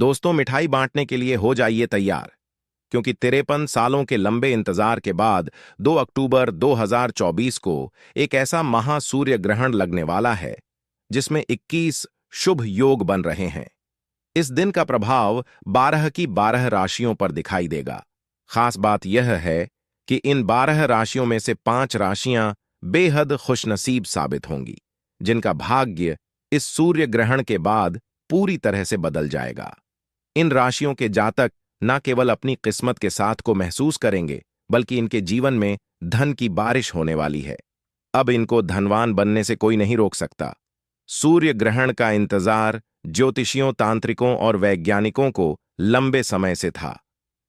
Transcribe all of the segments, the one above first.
दोस्तों, मिठाई बांटने के लिए हो जाइए तैयार, क्योंकि 53 सालों के लंबे इंतजार के बाद 2 अक्टूबर 2024 को एक ऐसा महासूर्य ग्रहण लगने वाला है जिसमें 21 शुभ योग बन रहे हैं। इस दिन का प्रभाव 12 की 12 राशियों पर दिखाई देगा। खास बात यह है कि इन 12 राशियों में से 5 राशियां बेहद खुशनसीब साबित होंगी, जिनका भाग्य इस सूर्य ग्रहण के बाद पूरी तरह से बदल जाएगा। इन राशियों के जातक न केवल अपनी किस्मत के साथ को महसूस करेंगे, बल्कि इनके जीवन में धन की बारिश होने वाली है। अब इनको धनवान बनने से कोई नहीं रोक सकता। सूर्य ग्रहण का इंतजार ज्योतिषियों, तांत्रिकों और वैज्ञानिकों को लंबे समय से था,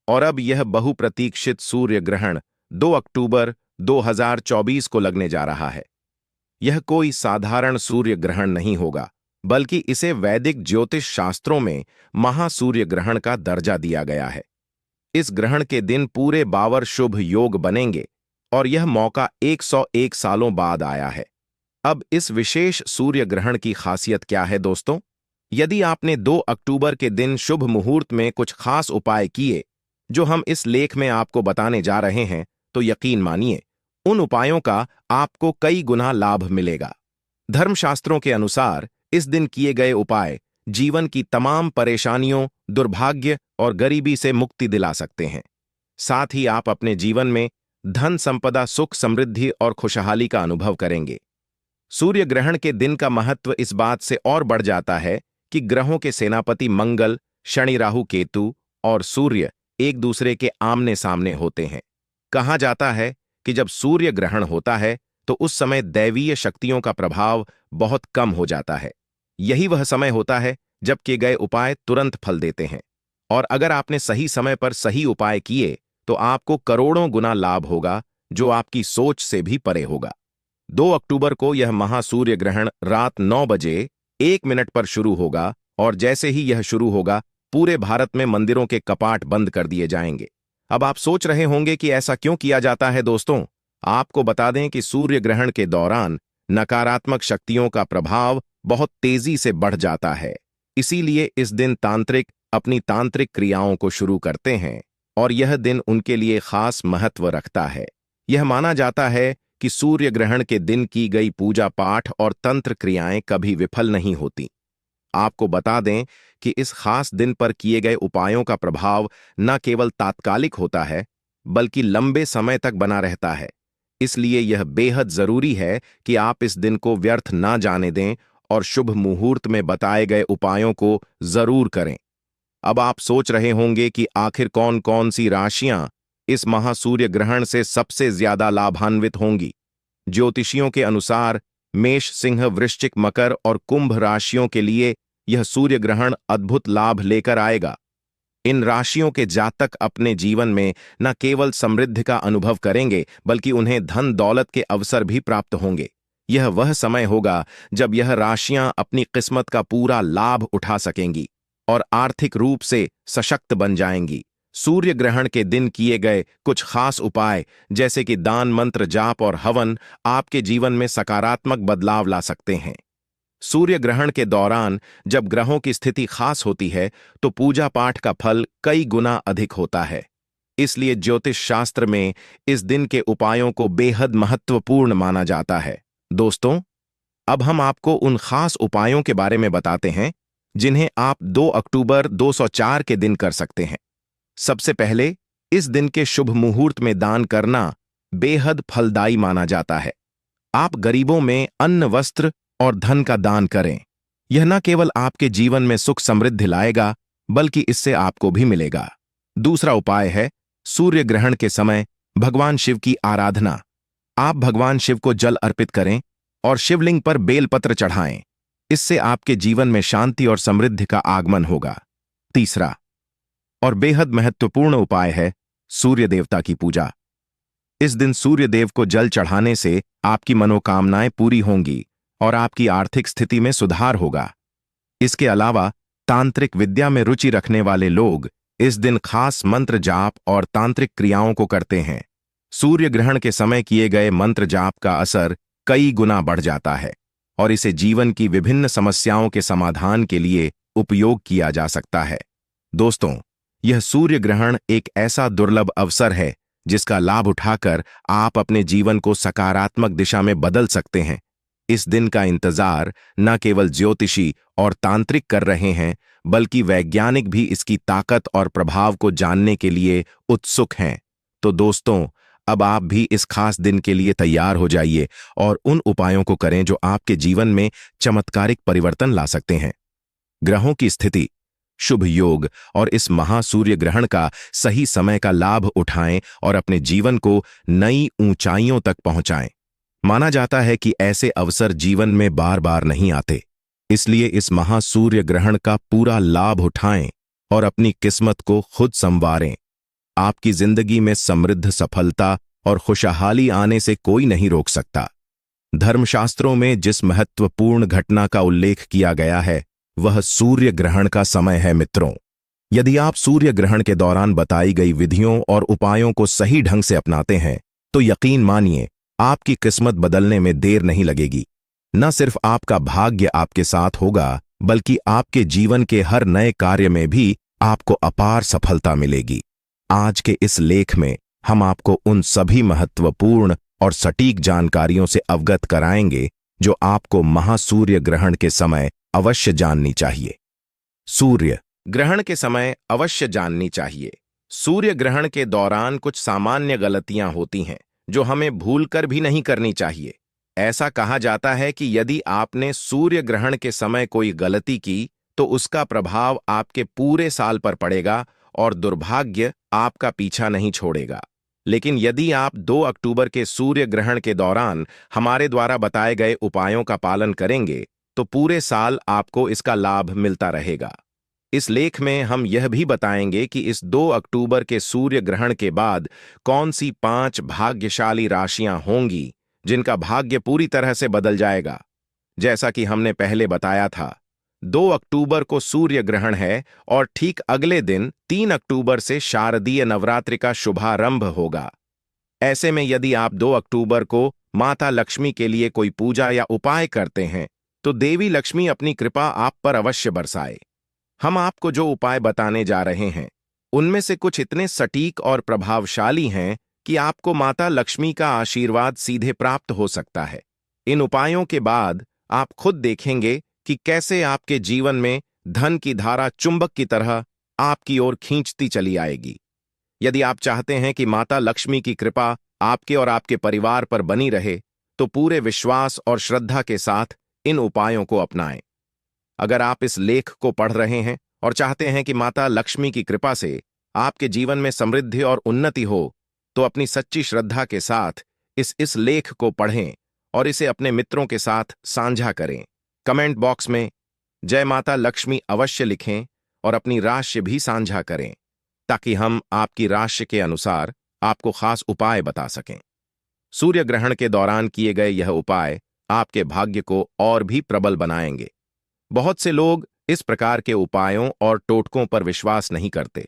और अब यह बहुप्रतीक्षित सूर्य ग्रहण 2 अक्टूबर 2024 को लगने जा रहा है। यह कोई साधारण सूर्य ग्रहण नहीं होगा, बल्कि इसे वैदिक ज्योतिष शास्त्रों में महासूर्य ग्रहण का दर्जा दिया गया है। इस ग्रहण के दिन पूरे 52 शुभ योग बनेंगे, और यह मौका 101 सालों बाद आया है। अब इस विशेष सूर्य ग्रहण की खासियत क्या है दोस्तों? यदि आपने 2 अक्टूबर के दिन शुभ मुहूर्त में कुछ खास उपाय किए, जो हम इस लेख में आपको बताने जा रहे हैं, तो यकीन मानिए, उन उपायों का आपको कई गुना लाभ मिलेगा। धर्मशास्त्रों के अनुसार इस दिन किए गए उपाय जीवन की तमाम परेशानियों, दुर्भाग्य और गरीबी से मुक्ति दिला सकते हैं। साथ ही आप अपने जीवन में धन संपदा, सुख, समृद्धि और खुशहाली का अनुभव करेंगे। सूर्य ग्रहण के दिन का महत्व इस बात से और बढ़ जाता है कि ग्रहों के सेनापति मंगल, शनि, राहु, केतु और सूर्य एक दूसरे के आमने सामने होते हैं। कहा जाता है कि जब सूर्य ग्रहण होता है तो उस समय दैवीय शक्तियों का प्रभाव बहुत कम हो जाता है। यही वह समय होता है जब किए गए उपाय तुरंत फल देते हैं, और अगर आपने सही समय पर सही उपाय किए तो आपको करोड़ों गुना लाभ होगा, जो आपकी सोच से भी परे होगा। 2 अक्टूबर को यह महासूर्य ग्रहण रात 9 बजे 1 मिनट पर शुरू होगा, और जैसे ही यह शुरू होगा, पूरे भारत में मंदिरों के कपाट बंद कर दिए जाएंगे। अब आप सोच रहे होंगे कि ऐसा क्यों किया जाता है दोस्तों? आपको बता दें कि सूर्य ग्रहण के दौरान नकारात्मक शक्तियों का प्रभाव बहुत तेजी से बढ़ जाता है। इसीलिए इस दिन तांत्रिक अपनी तांत्रिक क्रियाओं को शुरू करते हैं, और यह दिन उनके लिए खास महत्व रखता है। यह माना जाता है कि सूर्य ग्रहण के दिन की गई पूजा पाठ और तंत्र क्रियाएं कभी विफल नहीं होती। आपको बता दें कि इस खास दिन पर किए गए उपायों का प्रभाव न केवल तात्कालिक होता है, बल्कि लंबे समय तक बना रहता है। इसलिए यह बेहद जरूरी है कि आप इस दिन को व्यर्थ ना जाने दें और शुभ मुहूर्त में बताए गए उपायों को जरूर करें। अब आप सोच रहे होंगे कि आखिर कौन कौन सी राशियां इस महासूर्य ग्रहण से सबसे ज्यादा लाभान्वित होंगी। ज्योतिषियों के अनुसार मेष, सिंह, वृश्चिक, मकर और कुंभ राशियों के लिए यह सूर्य ग्रहण अद्भुत लाभ लेकर आएगा। इन राशियों के जातक अपने जीवन में न केवल समृद्धि का अनुभव करेंगे, बल्कि उन्हें धन दौलत के अवसर भी प्राप्त होंगे। यह वह समय होगा जब यह राशियां अपनी किस्मत का पूरा लाभ उठा सकेंगी और आर्थिक रूप से सशक्त बन जाएंगी। सूर्य ग्रहण के दिन किए गए कुछ खास उपाय, जैसे कि दान, मंत्र, जाप और हवन, आपके जीवन में सकारात्मक बदलाव ला सकते हैं। सूर्य ग्रहण के दौरान जब ग्रहों की स्थिति खास होती है, तो पूजा पाठ का फल कई गुना अधिक होता है। इसलिए ज्योतिष शास्त्र में इस दिन के उपायों को बेहद महत्वपूर्ण माना जाता है। दोस्तों, अब हम आपको उन खास उपायों के बारे में बताते हैं जिन्हें आप 2 अक्टूबर 204 के दिन कर सकते हैं। सबसे पहले, इस दिन के शुभ मुहूर्त में दान करना बेहद फलदायी माना जाता है। आप गरीबों में अन्न, वस्त्र और धन का दान करें। यह न केवल आपके जीवन में सुख समृद्धि लाएगा, बल्कि इससे आपको भी मिलेगा। दूसरा उपाय है सूर्य ग्रहण के समय भगवान शिव की आराधना। आप भगवान शिव को जल अर्पित करें और शिवलिंग पर बेलपत्र चढ़ाएं। इससे आपके जीवन में शांति और समृद्धि का आगमन होगा। तीसरा और बेहद महत्वपूर्ण उपाय है सूर्य देवता की पूजा। इस दिन सूर्य देव को जल चढ़ाने से आपकी मनोकामनाएं पूरी होंगी और आपकी आर्थिक स्थिति में सुधार होगा। इसके अलावा तांत्रिक विद्या में रुचि रखने वाले लोग इस दिन खास मंत्र जाप और तांत्रिक क्रियाओं को करते हैं। सूर्य ग्रहण के समय किए गए मंत्र जाप का असर कई गुना बढ़ जाता है और इसे जीवन की विभिन्न समस्याओं के समाधान के लिए उपयोग किया जा सकता है। दोस्तों, यह सूर्य ग्रहण एक ऐसा दुर्लभ अवसर है जिसका लाभ उठाकर आप अपने जीवन को सकारात्मक दिशा में बदल सकते हैं। इस दिन का इंतजार न केवल ज्योतिषी और तांत्रिक कर रहे हैं, बल्कि वैज्ञानिक भी इसकी ताकत और प्रभाव को जानने के लिए उत्सुक हैं। तो दोस्तों, अब आप भी इस खास दिन के लिए तैयार हो जाइए और उन उपायों को करें जो आपके जीवन में चमत्कारिक परिवर्तन ला सकते हैं। ग्रहों की स्थिति, शुभ योग और इस महासूर्य ग्रहण का सही समय का लाभ उठाएं और अपने जीवन को नई ऊंचाइयों तक पहुंचाएं। माना जाता है कि ऐसे अवसर जीवन में बार बार नहीं आते, इसलिए इस महासूर्य ग्रहण का पूरा लाभ उठाएं और अपनी किस्मत को खुद संवारें। आपकी जिंदगी में समृद्ध, सफलता और खुशहाली आने से कोई नहीं रोक सकता। धर्मशास्त्रों में जिस महत्वपूर्ण घटना का उल्लेख किया गया है, वह सूर्य ग्रहण का समय है। मित्रों, यदि आप सूर्य ग्रहण के दौरान बताई गई विधियों और उपायों को सही ढंग से अपनाते हैं, तो यकीन मानिए आपकी किस्मत बदलने में देर नहीं लगेगी। न सिर्फ आपका भाग्य आपके साथ होगा, बल्कि आपके जीवन के हर नए कार्य में भी आपको अपार सफलता मिलेगी। आज के इस लेख में हम आपको उन सभी महत्वपूर्ण और सटीक जानकारियों से अवगत कराएंगे जो आपको महासूर्य ग्रहण के समय अवश्य जाननी चाहिए। सूर्य ग्रहण के समय अवश्य जाननी चाहिए। सूर्य ग्रहण के दौरान कुछ सामान्य गलतियां होती हैं जो हमें भूलकर भी नहीं करनी चाहिए। ऐसा कहा जाता है कि यदि आपने सूर्य ग्रहण के समय कोई गलती की, तो उसका प्रभाव आपके पूरे साल पर पड़ेगा और दुर्भाग्य आपका पीछा नहीं छोड़ेगा। लेकिन यदि आप 2 अक्टूबर के सूर्य ग्रहण के दौरान हमारे द्वारा बताए गए उपायों का पालन करेंगे, तो पूरे साल आपको इसका लाभ मिलता रहेगा। इस लेख में हम यह भी बताएंगे कि इस 2 अक्टूबर के सूर्य ग्रहण के बाद कौन सी 5 भाग्यशाली राशियां होंगी जिनका भाग्य पूरी तरह से बदल जाएगा। जैसा कि हमने पहले बताया था, 2 अक्टूबर को सूर्य ग्रहण है और ठीक अगले दिन 3 अक्टूबर से शारदीय नवरात्रि का शुभारंभ होगा। ऐसे में यदि आप 2 अक्टूबर को माता लक्ष्मी के लिए कोई पूजा या उपाय करते हैं, तो देवी लक्ष्मी अपनी कृपा आप पर अवश्य बरसाए। हम आपको जो उपाय बताने जा रहे हैं, उनमें से कुछ इतने सटीक और प्रभावशाली हैं कि आपको माता लक्ष्मी का आशीर्वाद सीधे प्राप्त हो सकता है। इन उपायों के बाद आप खुद देखेंगे कि कैसे आपके जीवन में धन की धारा चुंबक की तरह आपकी ओर खींचती चली आएगी। यदि आप चाहते हैं कि माता लक्ष्मी की कृपा आपके और आपके परिवार पर बनी रहे, तो पूरे विश्वास और श्रद्धा के साथ इन उपायों को अपनाएं। अगर आप इस लेख को पढ़ रहे हैं और चाहते हैं कि माता लक्ष्मी की कृपा से आपके जीवन में समृद्धि और उन्नति हो, तो अपनी सच्ची श्रद्धा के साथ इस लेख को पढ़ें और इसे अपने मित्रों के साथ साझा करें। कमेंट बॉक्स में जय माता लक्ष्मी अवश्य लिखें और अपनी राशि भी साझा करें, ताकि हम आपकी राशि के अनुसार आपको खास उपाय बता सकें। सूर्य ग्रहण के दौरान किए गए यह उपाय आपके भाग्य को और भी प्रबल बनाएंगे। बहुत से लोग इस प्रकार के उपायों और टोटकों पर विश्वास नहीं करते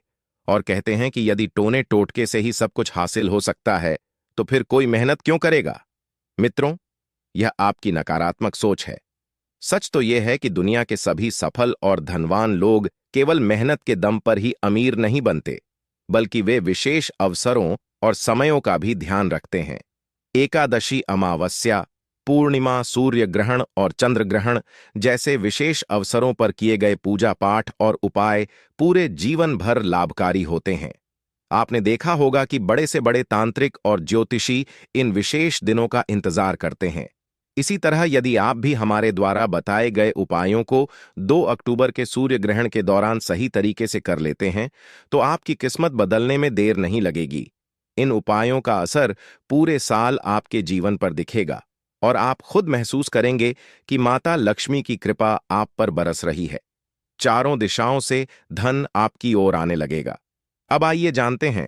और कहते हैं कि यदि टोने टोटके से ही सब कुछ हासिल हो सकता है, तो फिर कोई मेहनत क्यों करेगा। मित्रों, यह आपकी नकारात्मक सोच है। सच तो यह है कि दुनिया के सभी सफल और धनवान लोग केवल मेहनत के दम पर ही अमीर नहीं बनते, बल्कि वे विशेष अवसरों और समयों का भी ध्यान रखते हैं। एकादशी, अमावस्या, पूर्णिमा, सूर्य ग्रहण और चंद्र ग्रहण जैसे विशेष अवसरों पर किए गए पूजा पाठ और उपाय पूरे जीवन भर लाभकारी होते हैं। आपने देखा होगा कि बड़े से बड़े तांत्रिक और ज्योतिषी इन विशेष दिनों का इंतजार करते हैं। इसी तरह यदि आप भी हमारे द्वारा बताए गए उपायों को 2 अक्टूबर के सूर्य ग्रहण के दौरान सही तरीके से कर लेते हैं, तो आपकी किस्मत बदलने में देर नहीं लगेगी। इन उपायों का असर पूरे साल आपके जीवन पर दिखेगा और आप खुद महसूस करेंगे कि माता लक्ष्मी की कृपा आप पर बरस रही है। चारों दिशाओं से धन आपकी ओर आने लगेगा। अब आइए जानते हैं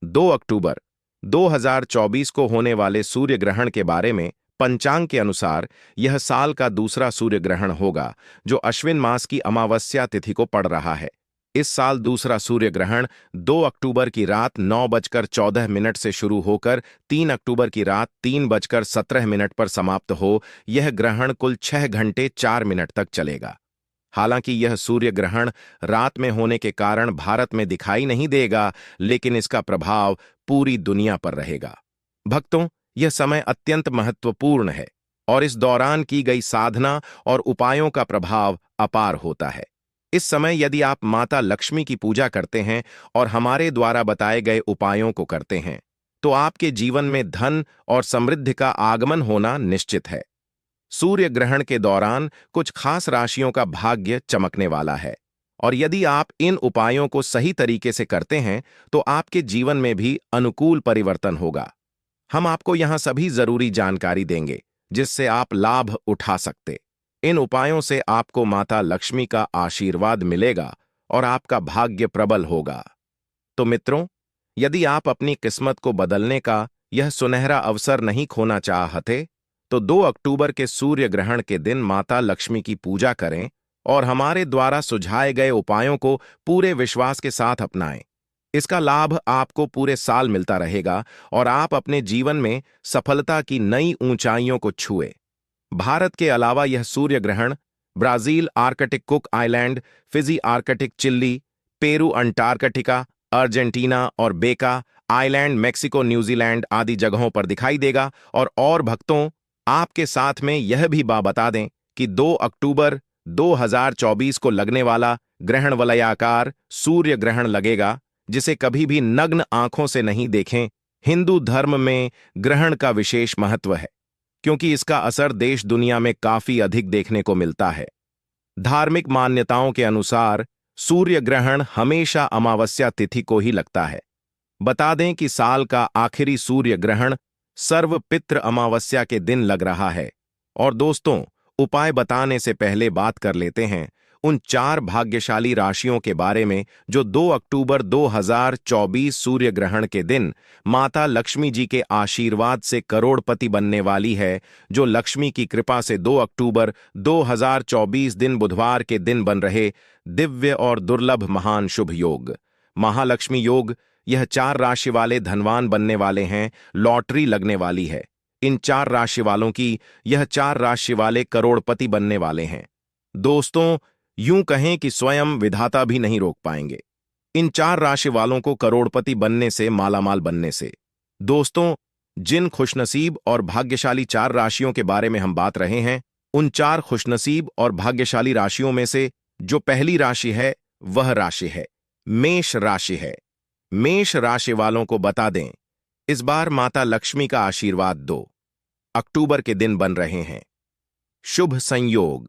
2 अक्टूबर 2024 को होने वाले सूर्य ग्रहण के बारे में। पंचांग के अनुसार यह साल का दूसरा सूर्य ग्रहण होगा, जो अश्विन मास की अमावस्या तिथि को पड़ रहा है। इस साल दूसरा सूर्य ग्रहण 2 अक्टूबर की रात 9:14 से शुरू होकर 3 अक्टूबर की रात 3:17 पर समाप्त हो। यह ग्रहण कुल 6 घंटे 4 मिनट तक चलेगा। हालांकि यह सूर्य ग्रहण रात में होने के कारण भारत में दिखाई नहीं देगा, लेकिन इसका प्रभाव पूरी दुनिया पर रहेगा। भक्तों, यह समय अत्यंत महत्वपूर्ण है और इस दौरान की गई साधना और उपायों का प्रभाव अपार होता है। इस समय यदि आप माता लक्ष्मी की पूजा करते हैं और हमारे द्वारा बताए गए उपायों को करते हैं, तो आपके जीवन में धन और समृद्धि का आगमन होना निश्चित है। सूर्य ग्रहण के दौरान कुछ खास राशियों का भाग्य चमकने वाला है, और यदि आप इन उपायों को सही तरीके से करते हैं तो आपके जीवन में भी अनुकूल परिवर्तन होगा। हम आपको यहां सभी जरूरी जानकारी देंगे जिससे आप लाभ उठा सकते। इन उपायों से आपको माता लक्ष्मी का आशीर्वाद मिलेगा और आपका भाग्य प्रबल होगा। तो मित्रों, यदि आप अपनी किस्मत को बदलने का यह सुनहरा अवसर नहीं खोना चाहते, तो 2 अक्टूबर के सूर्य ग्रहण के दिन माता लक्ष्मी की पूजा करें और हमारे द्वारा सुझाए गए उपायों को पूरे विश्वास के साथ अपनाएं। इसका लाभ आपको पूरे साल मिलता रहेगा और आप अपने जीवन में सफलता की नई ऊंचाइयों को छुए। भारत के अलावा यह सूर्य ग्रहण Brazil, Arctic cook island, Fiji, Arctic chilli, Peru, Antarctica, Argentina और बेका आइलैंड, मेक्सिको, न्यूजीलैंड आदि जगहों पर दिखाई देगा। और भक्तों, आपके साथ में यह भी बता दें कि 2 अक्टूबर 2024 को लगने वाला ग्रहण वलयाकार सूर्य ग्रहण लगेगा, जिसे कभी भी नग्न आंखों से नहीं देखें। हिंदू धर्म में ग्रहण का विशेष महत्व है, क्योंकि इसका असर देश दुनिया में काफी अधिक देखने को मिलता है। धार्मिक मान्यताओं के अनुसार सूर्य ग्रहण हमेशा अमावस्या तिथि को ही लगता है। बता दें कि साल का आखिरी सूर्य ग्रहण सर्वपित्र अमावस्या के दिन लग रहा है। और दोस्तों, उपाय बताने से पहले बात कर लेते हैं उन 4 भाग्यशाली राशियों के बारे में जो 2 अक्टूबर 2024 सूर्य ग्रहण के दिन माता लक्ष्मी जी के आशीर्वाद से करोड़पति बनने वाली है, जो लक्ष्मी की कृपा से 2 अक्टूबर 2024 दिन बुधवार के दिन बन रहे दिव्य और दुर्लभ महान शुभ योग, महालक्ष्मी योग। यह 4 राशि वाले धनवान बनने वाले हैं, लॉटरी लगने वाली है। इन 4 राशि वालों की यह 4 राशि वाले करोड़पति बनने वाले हैं। दोस्तों, यूं कहें कि स्वयं विधाता भी नहीं रोक पाएंगे इन 4 राशि वालों को करोड़पति बनने से, मालामाल बनने से। दोस्तों, जिन खुशनसीब और भाग्यशाली 4 राशियों के बारे में हम बात रहे हैं, उन 4 खुशनसीब और भाग्यशाली राशियों में से जो पहली राशि है वह राशि है मेष राशि है। मेष राशि वालों को बता दें, इस बार माता लक्ष्मी का आशीर्वाद 2 अक्टूबर के दिन बन रहे हैं। शुभ संयोग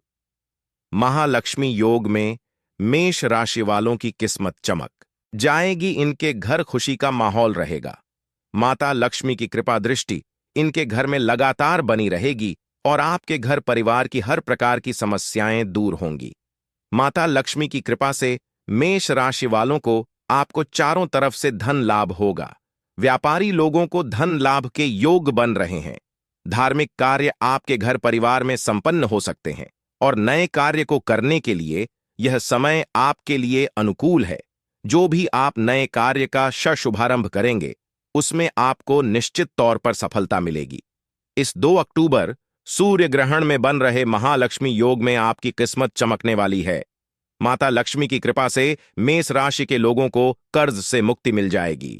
महालक्ष्मी योग में मेष राशि वालों की किस्मत चमक जाएगी। इनके घर खुशी का माहौल रहेगा। माता लक्ष्मी की कृपा दृष्टि इनके घर में लगातार बनी रहेगी और आपके घर परिवार की हर प्रकार की समस्याएं दूर होंगी। माता लक्ष्मी की कृपा से मेष राशि वालों को आपको चारों तरफ से धन लाभ होगा। व्यापारी लोगों को धन लाभ के योग बन रहे हैं। धार्मिक कार्य आपके घर परिवार में संपन्न हो सकते हैं और नए कार्य को करने के लिए यह समय आपके लिए अनुकूल है। जो भी आप नए कार्य का शुभारंभ करेंगे, उसमें आपको निश्चित तौर पर सफलता मिलेगी। इस 2 अक्टूबर सूर्य ग्रहण में बन रहे महालक्ष्मी योग में आपकी किस्मत चमकने वाली है। माता लक्ष्मी की कृपा से मेष राशि के लोगों को कर्ज से मुक्ति मिल जाएगी।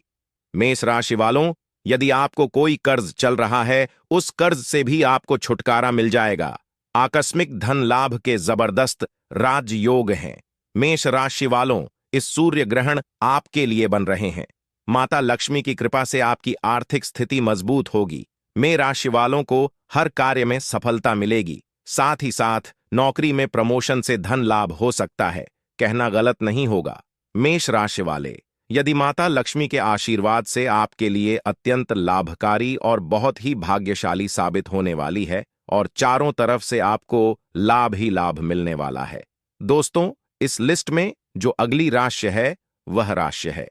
मेष राशि वालों, यदि आपको कोई कर्ज चल रहा है, उस कर्ज से भी आपको छुटकारा मिल जाएगा। आकस्मिक धन लाभ के जबरदस्त राजयोग हैं। मेष राशि वालों, इस सूर्य ग्रहण आपके लिए बन रहे हैं। माता लक्ष्मी की कृपा से आपकी आर्थिक स्थिति मजबूत होगी। मेष राशि वालों को हर कार्य में सफलता मिलेगी। साथ ही साथ नौकरी में प्रमोशन से धन लाभ हो सकता है, कहना गलत नहीं होगा। मेष राशि वाले, यदि माता लक्ष्मी के आशीर्वाद से आपके लिए अत्यंत लाभकारी और बहुत ही भाग्यशाली साबित होने वाली है और चारों तरफ से आपको लाभ ही लाभ मिलने वाला है। दोस्तों, इस लिस्ट में जो अगली राशि है वह राशि है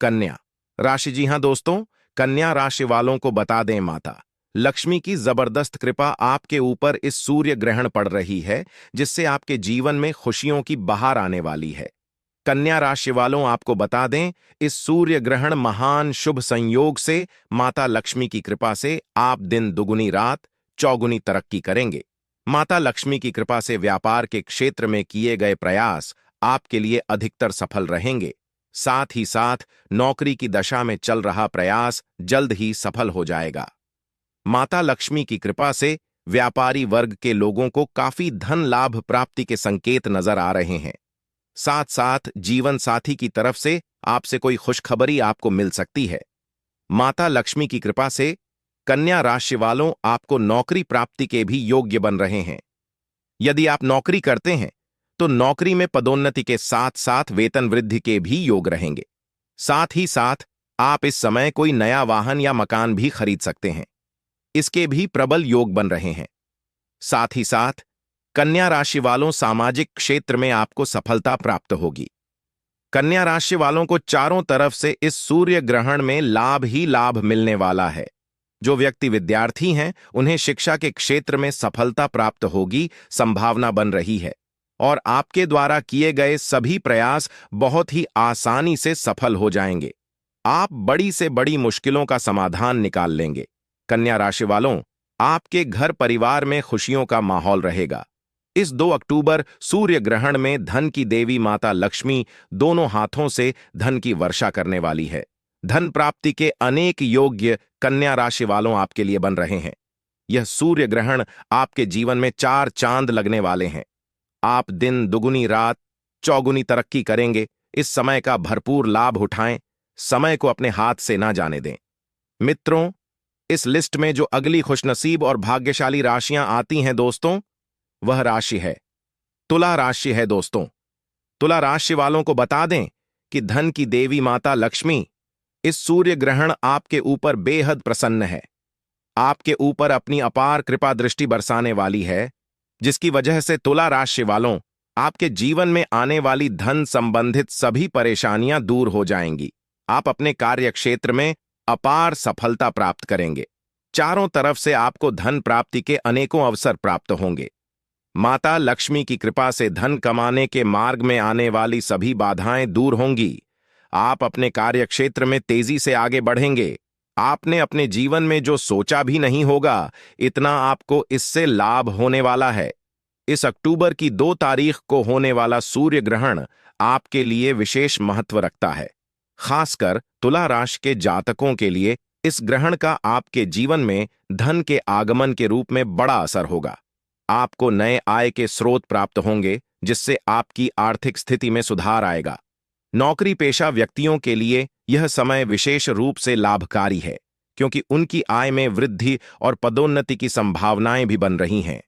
कन्या राशि। जी हां दोस्तों, कन्या राशि वालों को बता दें, माता लक्ष्मी की जबरदस्त कृपा आपके ऊपर इस सूर्य ग्रहण पड़ रही है, जिससे आपके जीवन में खुशियों की बहार आने वाली है। कन्या राशि वालों, आपको बता दें, इस सूर्य ग्रहण महान शुभ संयोग से माता लक्ष्मी की कृपा से आप दिन दुगुनी रात चौगुनी तरक्की करेंगे। माता लक्ष्मी की कृपा से व्यापार के क्षेत्र में किए गए प्रयास आपके लिए अधिकतर सफल रहेंगे। साथ ही साथ नौकरी की दशा में चल रहा प्रयास जल्द ही सफल हो जाएगा। माता लक्ष्मी की कृपा से व्यापारी वर्ग के लोगों को काफी धन लाभ प्राप्ति के संकेत नजर आ रहे हैं। साथ साथ जीवन साथी की तरफ से आपसे कोई खुशखबरी आपको मिल सकती है। माता लक्ष्मी की कृपा से कन्या राशि वालों आपको नौकरी प्राप्ति के भी योग्य बन रहे हैं। यदि आप नौकरी करते हैं तो नौकरी में पदोन्नति के साथ साथ वेतन वृद्धि के भी योग रहेंगे। साथ ही साथ आप इस समय कोई नया वाहन या मकान भी खरीद सकते हैं, इसके भी प्रबल योग बन रहे हैं। साथ ही साथ कन्या राशि वालों सामाजिक क्षेत्र में आपको सफलता प्राप्त होगी। कन्या राशि वालों को चारों तरफ से इस सूर्य ग्रहण में लाभ ही लाभ मिलने वाला है। जो व्यक्ति विद्यार्थी हैं उन्हें शिक्षा के क्षेत्र में सफलता प्राप्त होगी, संभावना बन रही है और आपके द्वारा किए गए सभी प्रयास बहुत ही आसानी से सफल हो जाएंगे। आप बड़ी से बड़ी मुश्किलों का समाधान निकाल लेंगे। कन्या राशि वालों, आपके घर परिवार में खुशियों का माहौल रहेगा। इस 2 अक्टूबर सूर्य ग्रहण में धन की देवी माता लक्ष्मी दोनों हाथों से धन की वर्षा करने वाली है। धन प्राप्ति के अनेक योग्य कन्या राशि वालों आपके लिए बन रहे हैं। यह सूर्य ग्रहण आपके जीवन में 4 चांद लगने वाले हैं। आप दिन दुगुनी रात चौगुनी तरक्की करेंगे। इस समय का भरपूर लाभ उठाएं, समय को अपने हाथ से ना जाने दें। मित्रों, इस लिस्ट में जो अगली खुशनसीब और भाग्यशाली राशियां आती हैं दोस्तों, वह राशि है तुला राशि है। दोस्तों, तुला राशि वालों को बता दें कि धन की देवी माता लक्ष्मी इस सूर्य ग्रहण आपके ऊपर बेहद प्रसन्न है। आपके ऊपर अपनी अपार कृपा दृष्टि बरसाने वाली है, जिसकी वजह से तुला राशि वालों आपके जीवन में आने वाली धन संबंधित सभी परेशानियां दूर हो जाएंगी। आप अपने कार्य क्षेत्र में अपार सफलता प्राप्त करेंगे। चारों तरफ से आपको धन प्राप्ति के अनेकों अवसर प्राप्त होंगे। माता लक्ष्मी की कृपा से धन कमाने के मार्ग में आने वाली सभी बाधाएं दूर होंगी। आप अपने कार्य क्षेत्र में तेजी से आगे बढ़ेंगे। आपने अपने जीवन में जो सोचा भी नहीं होगा, इतना आपको इससे लाभ होने वाला है। इस अक्टूबर की 2 तारीख को होने वाला सूर्य ग्रहण आपके लिए विशेष महत्व रखता है। खासकर तुला राशि के जातकों के लिए इस ग्रहण का आपके जीवन में धन के आगमन के रूप में बड़ा असर होगा। आपको नए आय के स्रोत प्राप्त होंगे, जिससे आपकी आर्थिक स्थिति में सुधार आएगा। नौकरी पेशा व्यक्तियों के लिए यह समय विशेष रूप से लाभकारी है, क्योंकि उनकी आय में वृद्धि और पदोन्नति की संभावनाएं भी बन रही हैं।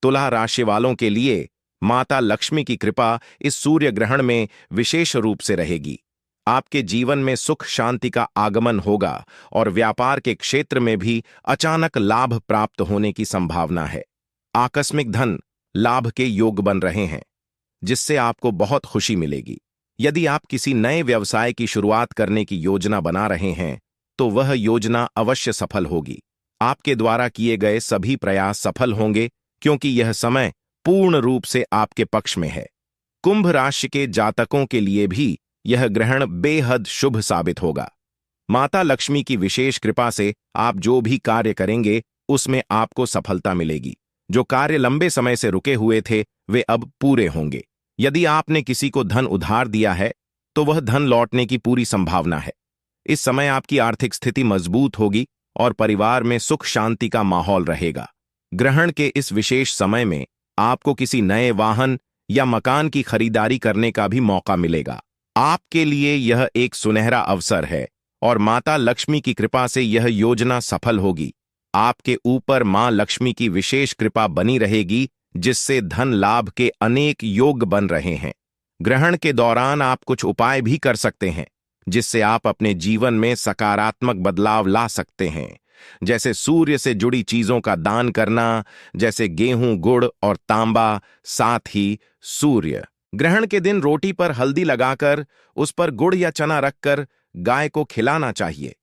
तुला राशि वालों के लिए माता लक्ष्मी की कृपा इस सूर्य ग्रहण में विशेष रूप से रहेगी। आपके जीवन में सुख शांति का आगमन होगा और व्यापार के क्षेत्र में भी अचानक लाभ प्राप्त होने की संभावना है। आकस्मिक धन लाभ के योग बन रहे हैं, जिससे आपको बहुत खुशी मिलेगी। यदि आप किसी नए व्यवसाय की शुरुआत करने की योजना बना रहे हैं, तो वह योजना अवश्य सफल होगी। आपके द्वारा किए गए सभी प्रयास सफल होंगे, क्योंकि यह समय पूर्ण रूप से आपके पक्ष में है। कुंभ राशि के जातकों के लिए भी यह ग्रहण बेहद शुभ साबित होगा। माता लक्ष्मी की विशेष कृपा से आप जो भी कार्य करेंगे, उसमें आपको सफलता मिलेगी। जो कार्य लंबे समय से रुके हुए थे, वे अब पूरे होंगे। यदि आपने किसी को धन उधार दिया है, तो वह धन लौटने की पूरी संभावना है। इस समय आपकी आर्थिक स्थिति मजबूत होगी और परिवार में सुख शांति का माहौल रहेगा। ग्रहण के इस विशेष समय में आपको किसी नए वाहन या मकान की खरीदारी करने का भी मौका मिलेगा। आपके लिए यह एक सुनहरा अवसर है और माता लक्ष्मी की कृपा से यह योजना सफल होगी। आपके ऊपर मां लक्ष्मी की विशेष कृपा बनी रहेगी, जिससे धन लाभ के अनेक योग बन रहे हैं। ग्रहण के दौरान आप कुछ उपाय भी कर सकते हैं, जिससे आप अपने जीवन में सकारात्मक बदलाव ला सकते हैं। जैसे सूर्य से जुड़ी चीजों का दान करना, जैसे गेहूं, गुड़ और तांबा। साथ ही सूर्य ग्रहण के दिन रोटी पर हल्दी लगाकर उस पर गुड़ या चना रखकर गाय को खिलाना चाहिए।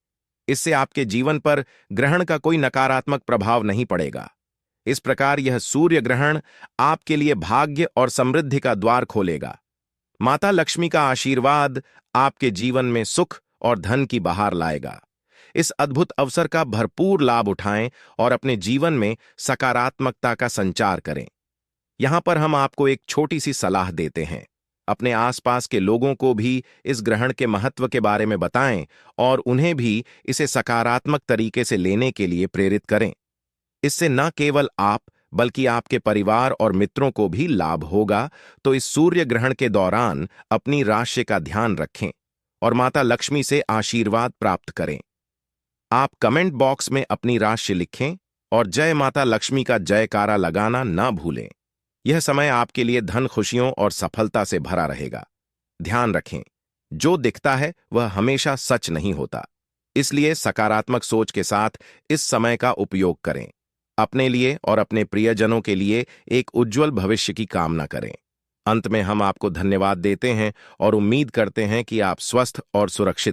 इससे आपके जीवन पर ग्रहण का कोई नकारात्मक प्रभाव नहीं पड़ेगा। इस प्रकार यह सूर्य ग्रहण आपके लिए भाग्य और समृद्धि का द्वार खोलेगा। माता लक्ष्मी का आशीर्वाद आपके जीवन में सुख और धन की बहार लाएगा। इस अद्भुत अवसर का भरपूर लाभ उठाएं और अपने जीवन में सकारात्मकता का संचार करें। यहां पर हम आपको एक छोटी सी सलाह देते हैं। अपने आसपास के लोगों को भी इस ग्रहण के महत्व के बारे में बताएं और उन्हें भी इसे सकारात्मक तरीके से लेने के लिए प्रेरित करें। इससे न केवल आप बल्कि आपके परिवार और मित्रों को भी लाभ होगा। तो इस सूर्य ग्रहण के दौरान अपनी राशि का ध्यान रखें और माता लक्ष्मी से आशीर्वाद प्राप्त करें। आप कमेंट बॉक्स में अपनी राशि लिखें और जय माता लक्ष्मी का जयकारा लगाना ना भूलें। यह समय आपके लिए धन, खुशियों और सफलता से भरा रहेगा। ध्यान रखें, जो दिखता है वह हमेशा सच नहीं होता, इसलिए सकारात्मक सोच के साथ इस समय का उपयोग करें। अपने लिए और अपने प्रियजनों के लिए एक उज्जवल भविष्य की कामना करें। अंत में हम आपको धन्यवाद देते हैं और उम्मीद करते हैं कि आप स्वस्थ और सुरक्षित